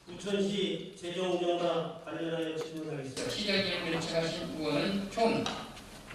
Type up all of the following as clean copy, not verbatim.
부천시 재정운영과 관련하여 질문하겠습니다. 시장님 요청하신 의원은 총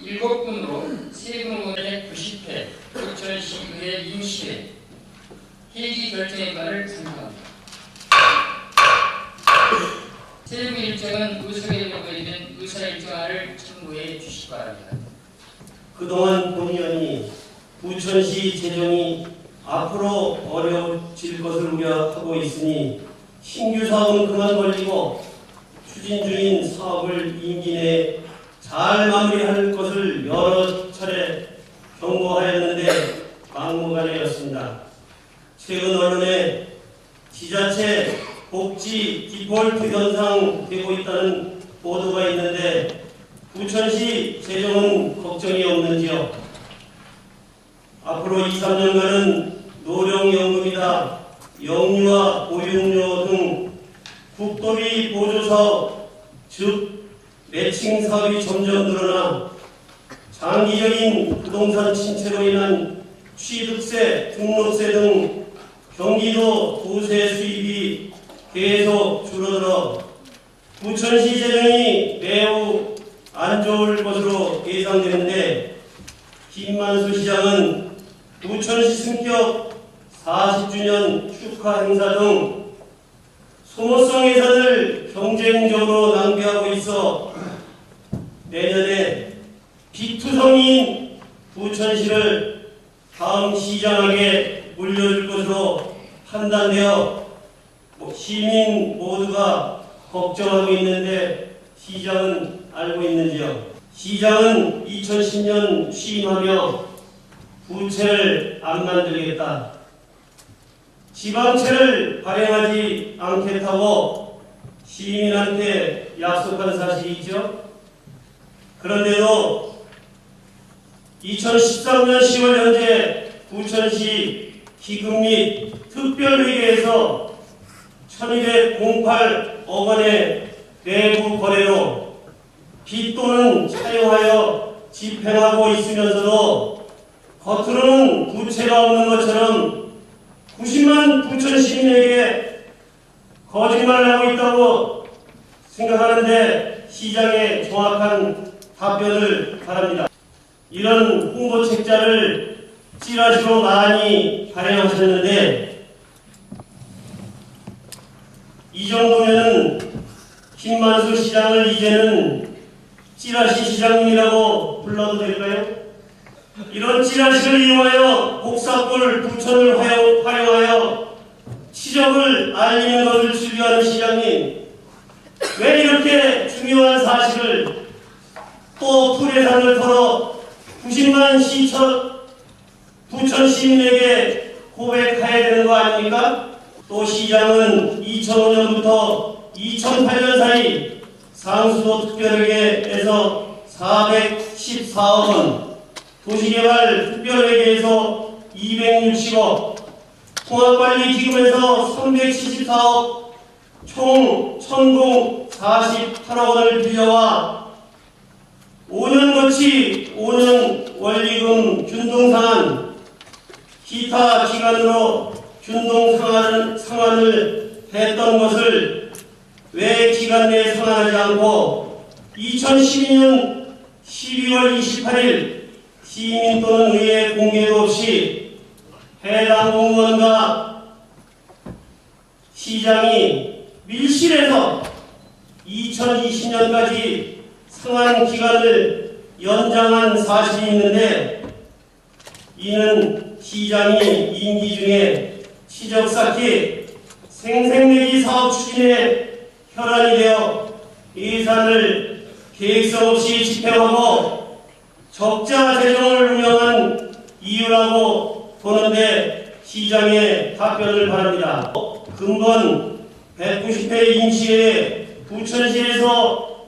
7분으로 3분 의원의 90회 부천시의회 임시회 회기 결정의 바를 상정합니다. 세부 일정은 의석에 보고드린 의사 일정안을 참고해 주시기 바랍니다. 그동안 본의원이 부천시 재정이 앞으로 어려워질 것을 우려하고 있으니 신규 사업은 그만 걸리고 추진 중인 사업을 임기 내에 잘 마무리할 것을 여러 차례 경고하였는데 막무가내였습니다. 최근 언론에 지자체 복지 디폴트 현상 되고 있다는 보도가 있는데 부천시 재정은 걱정이 없는지요? 앞으로 2, 3년간은 노령연금이나 영유아 보육료 등 국도비 보조사업, 즉 매칭 사업이 점점 늘어나 장기적인 부동산 침체로 인한 취득세, 등록세 등 경기도 도세 수입이 계속 줄어들어 부천시 재정이 매우 안 좋을 것으로 예상되는데 김만수 시장은 부천시 승격 40주년 축하 행사 등 소모성 예산을 경쟁적으로 낭비하고 있어 내년에 비투성인 부천시를 다음 시장에게 물려줄 것으로 판단되어 시민 모두가 걱정하고 있는데 시장은 알고 있는지요? 시장은 2010년 취임하며 부채를 안 만들겠다, 지방채를 발행하지 않겠다고 시민한테 약속한 사실이죠. 그런데도 2013년 10월 현재 부천시 기금 및 특별회계에서 1208억 원의 내부 거래로 빚 돈은 차용하여 집행하고 있으면서도 겉으로는 부채가 없는 것처럼 90만 부천 시민에게 거짓말을 하고 있다고 생각하는데 시장의 정확한 답변을 바랍니다. 이런 홍보 책자를 찌라시로 많이 발행하셨는데 이 정도면은 김만수 시장을 이제는 찌라시 시장님이라고 불러도 될까요? 이런 찌라시를 이용하여 복사골 부천을 활용하여 치적을 알리는 것을 즐겨하는 시장님, 왜 이렇게 중요한 사실을 또 풀예산을 털어 90만 부천 시민에게 고백해야 되는 거 아닙니까? 또 시장은 2005년부터 2008년 사이 상수도 특별회계에서 414억 원, 도시개발 특별회계에서 260억, 통합관리기금에서 374억, 총 1048억 원을 빌려와 5년 거치 5년 원리금 균등상환, 기타 기간으로 균등상환을 했던 것을 왜 기간 내에 상환하지 않고 2012년 12월 28일 시민 또는 의회 공개도 없이 해당 공무원과 시장이 밀실해서 2020년까지 상환 기간을 연장한 사실이 있는데 이는 시장이 임기 중에 치적 쌓기, 생생내기 사업 추진에 혈안이 되어 예산을 계획성 없이 집행하고 적자 재정을 운영한 이유라고 보는데 시장의 답변을 바랍니다. 근본 190회 임시회 부천시에서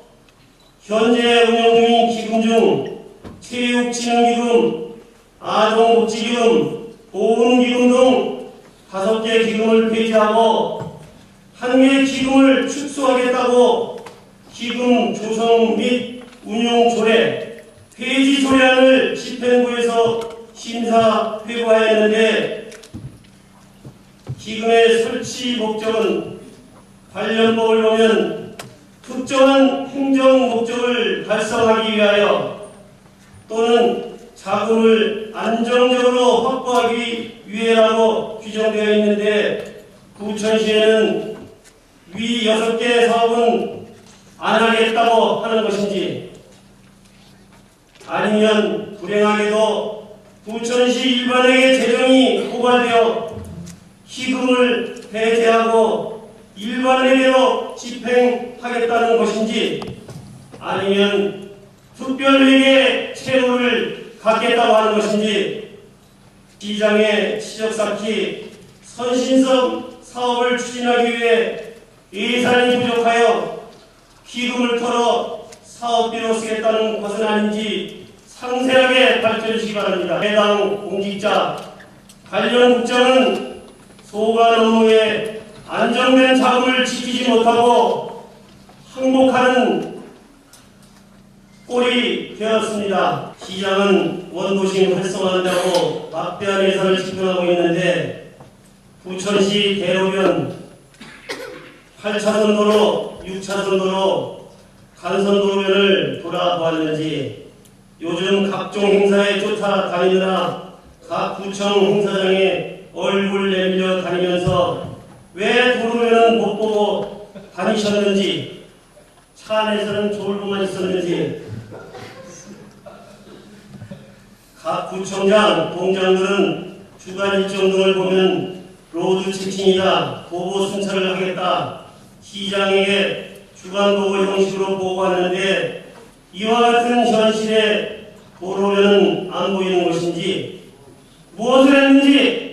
현재 운영 중인 기금 중 체육진흥기금, 아동복지기금, 보훈기금 등 5개 기금을 폐지하고 1개 기금을 축소하겠다고 기금 조성 및 운용 조례, 폐지 조례안을 집행부에서 심사 회부하였는데 기금의 설치 목적은 관련법을 보면 특정한 행정 목적을 달성하기 위하여 또는 자금을 안정적으로 확보하기 위해라고 규정되어 있는데 부천시에는 위 6개 사업은 안 하겠다고 하는 것인지 아니면 불행하게도 부천시 일반회계 재정이 고갈되어 희금을 배제하고 일반회계로 집행하겠다는 것인지 아니면 특별회계 채무를 갖겠다고 하는 것인지 시장의 치적 쌓기 선신성 사업을 추진하기 위해 예산이 부족하여 희금을 털어 사업비로 쓰겠다는 것은 아닌지 상세하게 밝혀 주시기 바랍니다. 해당 공직자 관련 국장은 소관 업무에 안정된 자금을 지키지 못하고 항복하는 꼴이 되었습니다. 시장은 원도심 활성화한다고 막대한 예산을 집행하고 있는데 부천시 대로변 8차선 도로, 6차선 도로, 간선도로변을 돌아보았는지 요즘 각종 행사에 쫓아다니느라 각 구청 행사장에 얼굴 내밀려 다니면서 왜 도로변은 못 보고 다니셨는지 차 안에서는 졸고만 있었는지 각 구청장, 동장들은 주간 일정 등을 보면 로드 체킹이다, 도보 순찰을 하겠다, 시장에게 주간 보고 형식으로 보고하는데 이와 같은 현실에 도로변은 안 보이는 것인지 무엇을 했는지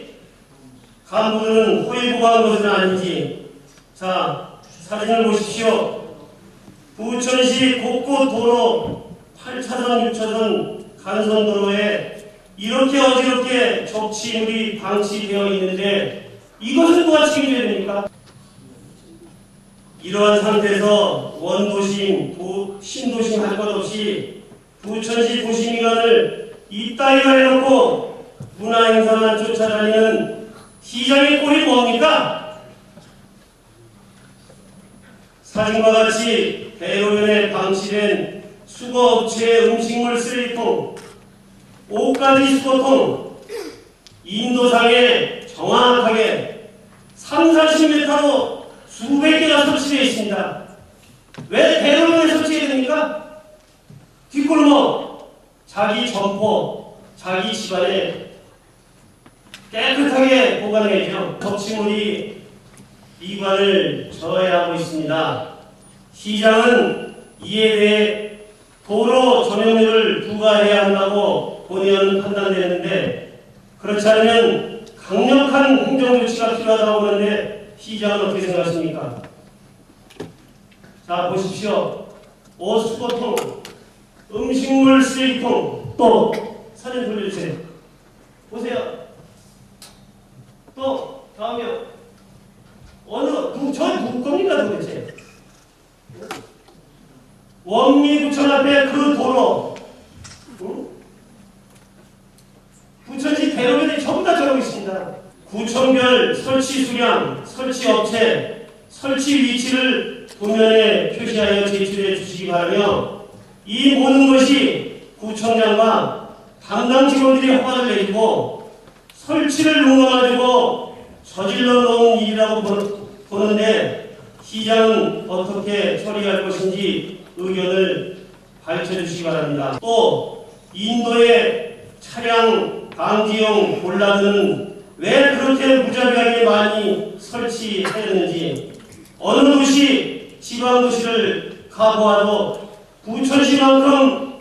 간부들은 호의보고한 것은 아닌지 자 사진을 보십시오. 부천시 곳곳 도로 8차선 6차선 간선도로에 이렇게 어지럽게 적치물이 방치되어 있는데 이것은 누가 책임져야 됩니까? 이러한 상태에서 원도심, 신도심 할 것 없이 부천시 도시미관을 이따위로 해놓고 문화행사만 쫓아다니는 시장의 꼴이 뭡니까? 사진과 같이 대로변에 방치된 수거업체의 음식물 쓰레기통, 5가지 수거통, 인도상에 정확하게 30-40m로 수백 개가 설치되어 있습니다. 왜 대로변에 설치해야 됩니까? 뒷골목, 자기 점포, 자기 집안에 깨끗하게 보관해야죠. 덮치물이 미관을 저해하고 있습니다. 시장은 이에 대해 도로 전용료를 부과해야 한다고 본의원 판단되는데 그렇지 않으면 강력한 행정조치가 필요하다고 보는데 시장은 어떻게 생각하십니까? 자 보십시오. 옷수거통, 음식물 쓰레기통, 또 사진 돌려주세요. 보세요. 또 다음이요. 저 누구 겁니까 도대체? 원미구청 앞에 그 도로, 응? 부천시 대로변이 전부 다 저러고 있습니다. 구청별 설치 수량, 설치 업체, 설치 위치를 도면에 표시하여 제출해 주시기 바라며 이 모든 것이 구청장과 담당 직원들이 허가를 내리고 설치를 눌러가지고 저질러 놓은 일이라고 보는데 시장은 어떻게 처리할 것인지 의견을 밝혀주시기 바랍니다. 또 인도의 차량 방지용 볼라드는 왜 그렇게 무자비하게 많이 설치했는지 어느 도시, 지방도시를 가보아도 부천시만큼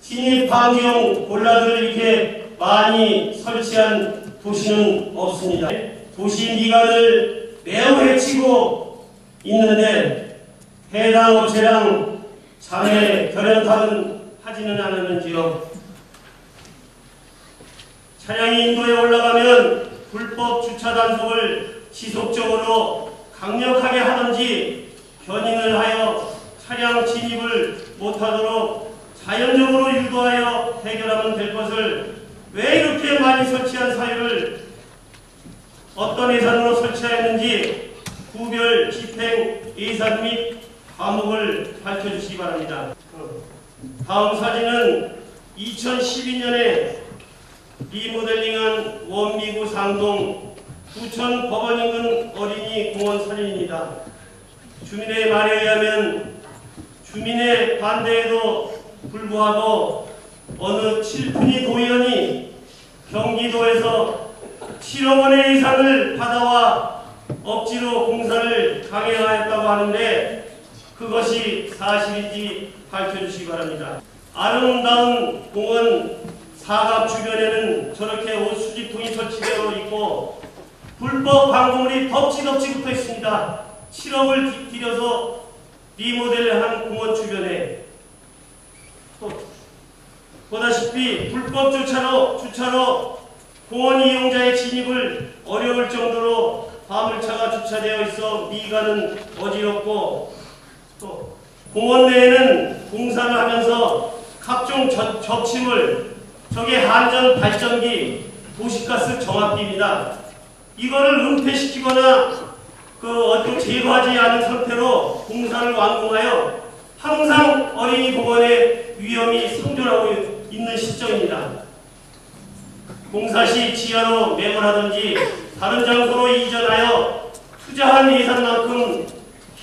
진입 방지용 볼라드를 이렇게 많이 설치한 도시는 없습니다. 도시 미관을 매우 해치고 있는데 해당 업체랑 자매 결연탑은 하지는 않았는지요. 차량이 인도에 올라가면 불법 주차 단속을 지속적으로 강력하게 하든지 견인을 하여 차량 진입을 못하도록 자연적으로 유도하여 해결하면 될 것을 왜 이렇게 많이 설치한 사유를 어떤 예산으로 설치하였는지 구별 집행 예산 및 과목을 밝혀주시기 바랍니다. 다음 사진은 2012년에 리모델링한 원미구 상동 부천 법원 인근 어린이 공원 사진입니다. 주민의 말에 의하면 주민의 반대에도 불구하고 어느 칠푼이 도의원이 경기도에서 7억 원의 예산을 받아와 억지로 공사를 강행하였다고 하는데 그것이 사실인지 밝혀주시기 바랍니다. 아름다운 공원 사각 주변에는 저렇게 옷 수집통이 설치되어 있고 불법 광고물이 덕지덕지 붙어 있습니다. 7억을 들여서 리모델한 공원 주변에 또 보다시피 불법 주차로 공원 이용자의 진입을 어려울 정도로 화물차가 주차되어 있어 미가는 어지럽고 또 공원 내에는 공사를 하면서 각종 적침을 저게 한전 발전기 도시가스 정압기입니다. 이거를 은폐시키거나 어떻게 제거하지 않은 상태로 공사를 완공하여 항상 어린이 공원의 위험이 상존하고 있는 실정입니다. 공사 시 지하로 매몰하든지 다른 장소로 이전하여 투자한 예산만큼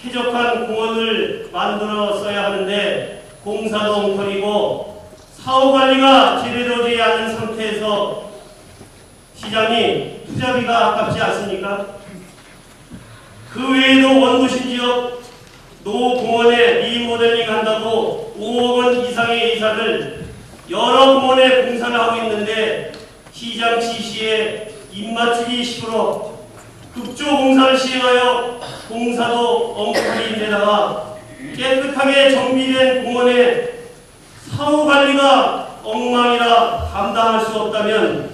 쾌적한 공원을 만들었어야 하는데 공사도 엉터리고 사후관리가 제대로 되지 않은 상태에서 시장님 투자비가 아깝지 않습니까? 그 외에도 원도심 지역 노공원에 리모델링 한다고 5억 원 이상의 예산을 여러 공원에 공사를 하고 있는데 시장 지시에 입맞추기식으로 급조 공사를 시행하여 공사도 엉터리인데다가 깨끗하게 정비된 공원에 사후관리가 엉망이라 감당할 수 없다면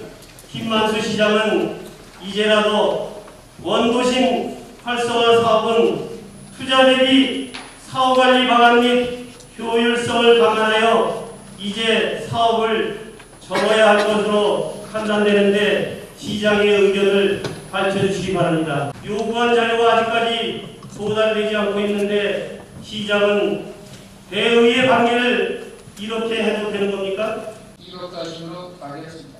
김만수 시장은 이제라도 원도심 활성화 사업은 투자 대비 사후관리 방안 및 효율성을 감안하여 이제 사업을 접어야 할 것으로 판단되는데 시장의 의견을 밝혀주시기 바랍니다. 요구한 자료가 아직까지 도달되지 않고 있는데 시장은 대의의 관계를 이렇게 해도 되는 겁니까? 이것까지로 마치겠습니다.